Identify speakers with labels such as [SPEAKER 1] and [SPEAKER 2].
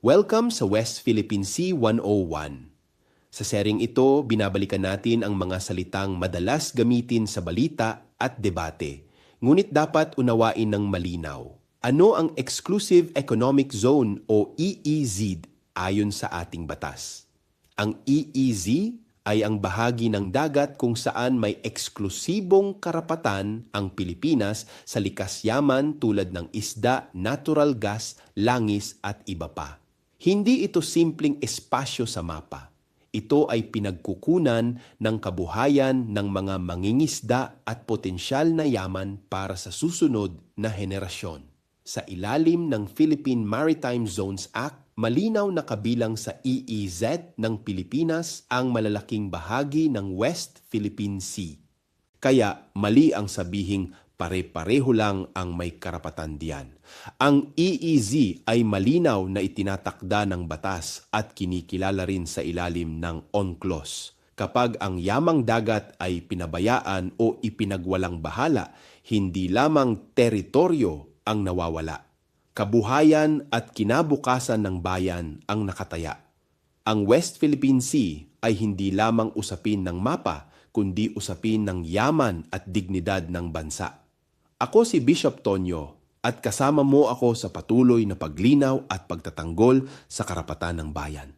[SPEAKER 1] Welcome sa West Philippine Sea 101. Sa sharing ito, binabalikan natin ang mga salitang madalas gamitin sa balita at debate. Ngunit dapat unawain ng malinaw. Ano ang Exclusive Economic Zone o EEZ ayon sa ating batas? Ang EEZ ay ang bahagi ng dagat kung saan may eksklusibong karapatan ang Pilipinas sa likas yaman tulad ng isda, natural gas, langis at iba pa. Hindi ito simpleng espasyo sa mapa. Ito ay pinagkukunan ng kabuhayan ng mga mangingisda at potensyal na yaman para sa susunod na henerasyon. Sa ilalim ng Philippine Maritime Zones Act, malinaw na kabilang sa EEZ ng Pilipinas ang malalaking bahagi ng West Philippine Sea. Kaya mali ang sabihing pare-pareho lang ang may karapatan diyan. Ang EEZ ay malinaw na itinatakda ng batas at kinikilala rin sa ilalim ng UNCLOS. Kapag ang yamang dagat ay pinabayaan o ipinagwalang bahala, hindi lamang teritoryo ang nawawala. Kabuhayan at kinabukasan ng bayan ang nakataya. Ang West Philippine Sea ay hindi lamang usapin ng mapa, kundi usapin ng yaman at dignidad ng bansa. Ako si Bishop Tonyo at kasama mo ako sa patuloy na paglinaw at pagtatanggol sa karapatan ng bayan.